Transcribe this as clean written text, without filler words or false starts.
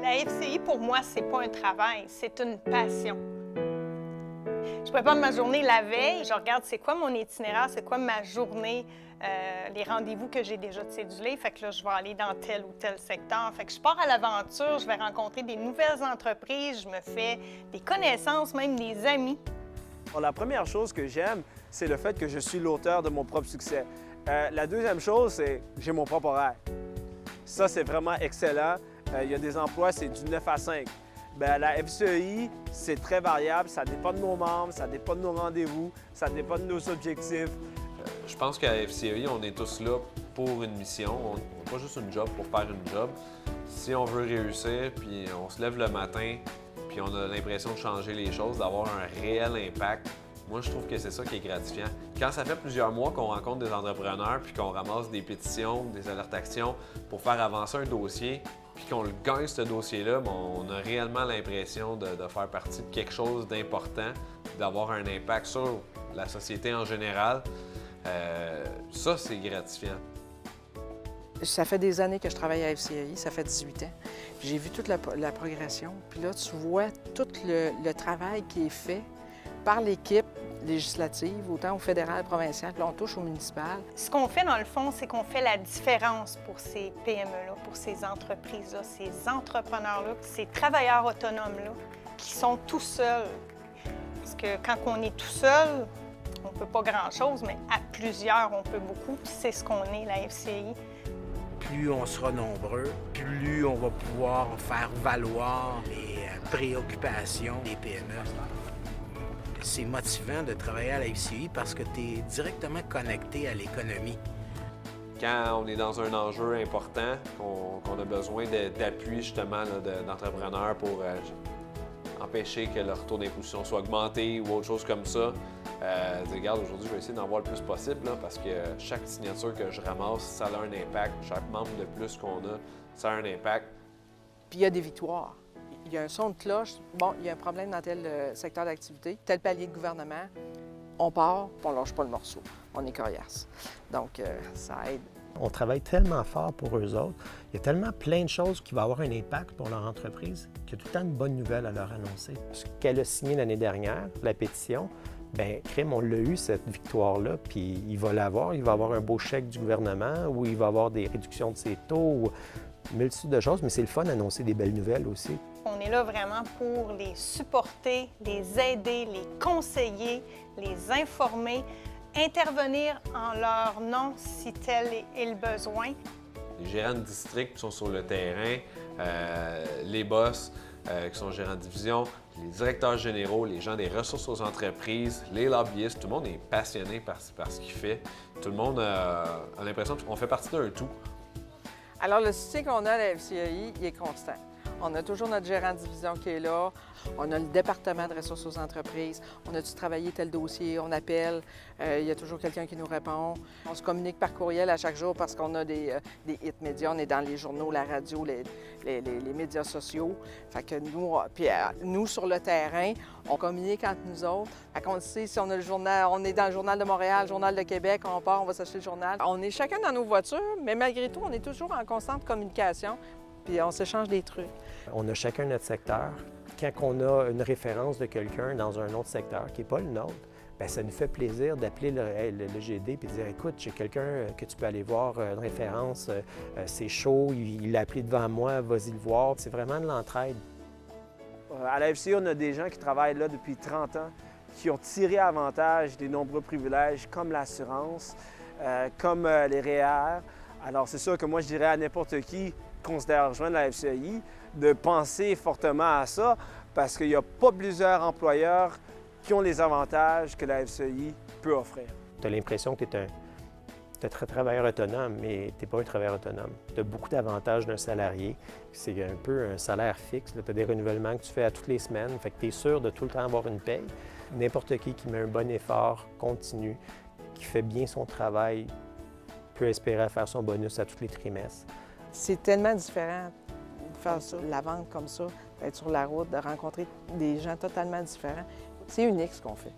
La FCI, pour moi, c'est pas un travail, c'est une passion. Je prépare ma journée la veille, je regarde c'est quoi mon itinéraire, c'est quoi ma journée, les rendez-vous que j'ai déjà cédulés. Fait que là, je vais aller dans tel ou tel secteur. Fait que je pars à l'aventure, je vais rencontrer des nouvelles entreprises, je me fais des connaissances, même des amis. Bon, la première chose que j'aime, c'est le fait que je suis l'auteur de mon propre succès. La deuxième chose, c'est que j'ai mon propre horaire. Ça, c'est vraiment excellent. Il y a des emplois, c'est du 9 à 5. Bien, la FCEI, c'est très variable. Ça dépend de nos membres, ça dépend de nos rendez-vous, ça dépend de nos objectifs. Je pense qu'à la FCEI, on est tous là pour une mission. On n'a pas juste une job pour faire une job. Si on veut réussir, puis on se lève le matin, puis on a l'impression de changer les choses, d'avoir un réel impact, moi, je trouve que c'est ça qui est gratifiant. Quand ça fait plusieurs mois qu'on rencontre des entrepreneurs puis qu'on ramasse des pétitions, des alertes actions pour faire avancer un dossier, puis qu'on le gagne, ce dossier-là, on a réellement l'impression de faire partie de quelque chose d'important, d'avoir un impact sur la société en général. Ça, c'est gratifiant. Ça fait des années que je travaille à FCI, ça fait 18 ans. J'ai vu toute la progression. Puis là, tu vois tout le travail qui est fait par l'équipe législative, autant au fédéral, provincial, puis là, on touche au municipal. Ce qu'on fait, dans le fond, c'est qu'on fait la différence pour ces PME-là, pour ces entreprises-là, ces entrepreneurs-là, ces travailleurs autonomes-là, qui sont tout seuls. Parce que quand on est tout seul, on ne peut pas grand-chose, mais à plusieurs, on peut beaucoup. Puis c'est ce qu'on est, la FCI. Plus on sera nombreux, plus on va pouvoir faire valoir les préoccupations des PME. C'est motivant de travailler à la FCI parce que tu es directement connecté à l'économie. Quand on est dans un enjeu important, qu'on a besoin d'appui justement d'entrepreneurs pour empêcher que leur taux d'imposition soit augmenté ou autre chose comme ça, regarde, aujourd'hui, je vais essayer d'en voir le plus possible là, parce que chaque signature que je ramasse, ça a un impact. Chaque membre de plus qu'on a, ça a un impact. Puis il y a des victoires. Il y a un son de cloche. Bon, il y a un problème dans tel secteur d'activité, tel palier de gouvernement. On part, puis on ne lâche pas le morceau. On est coriace. Donc, ça aide. On travaille tellement fort pour eux autres. Il y a tellement plein de choses qui vont avoir un impact pour leur entreprise qu'il y a tout le temps de bonnes nouvelles à leur annoncer. Ce qu'elle a signé l'année dernière, la pétition, bien, crime, on l'a eu, cette victoire-là, puis il va l'avoir. Il va avoir un beau chèque du gouvernement ou il va avoir des réductions de ses taux, ou une multitude de choses, mais c'est le fun d'annoncer des belles nouvelles aussi. On est là vraiment pour les supporter, les aider, les conseiller, les informer, intervenir en leur nom si tel est le besoin. Les gérants de district qui sont sur le terrain, les boss qui sont gérants de division, les directeurs généraux, les gens des ressources aux entreprises, les lobbyistes, tout le monde est passionné par ce qu'il fait. Tout le monde a l'impression qu'on fait partie d'un tout. Alors, le soutien qu'on a à la FCI, il est constant. On a toujours notre gérant de division qui est là. On a le département de ressources aux entreprises. On a dû travailler tel dossier, on appelle. Il y a toujours quelqu'un qui nous répond. On se communique par courriel à chaque jour parce qu'on a des hits médias. On est dans les journaux, la radio, les médias sociaux. Fait que nous, sur le terrain, on communique entre nous autres. Fait qu'on sait si on a le journal, on est dans le Journal de Montréal, le Journal de Québec, on part, on va s'acheter le journal. On est chacun dans nos voitures, mais malgré tout, on est toujours en constante communication. Puis on s'échange des trucs. On a chacun notre secteur. Quand on a une référence de quelqu'un dans un autre secteur qui n'est pas le nôtre, bien, ça nous fait plaisir d'appeler le GD et de dire « Écoute, j'ai quelqu'un que tu peux aller voir, une référence, c'est chaud, il l'a appelé devant moi, vas-y le voir. » C'est vraiment de l'entraide. À la FCI, on a des gens qui travaillent là depuis 30 ans, qui ont tiré avantage des nombreux privilèges comme l'assurance, comme les REER. Alors, c'est sûr que moi, je dirais à n'importe qui considère rejoindre la FCI, de penser fortement à ça, parce qu'il n'y a pas plusieurs employeurs qui ont les avantages que la FCI peut offrir. Tu as l'impression que tu es un travailleur autonome, mais tu n'es pas un travailleur autonome. Tu as beaucoup d'avantages d'un salarié. C'est un peu un salaire fixe. Tu as des renouvellements que tu fais à toutes les semaines, fait que tu es sûr de tout le temps avoir une paye. N'importe qui met un bon effort continu, qui fait bien son travail, peut espérer faire son bonus à tous les trimestres. C'est tellement différent de faire ça, la vente comme ça, d'être sur la route, de rencontrer des gens totalement différents. C'est unique ce qu'on fait.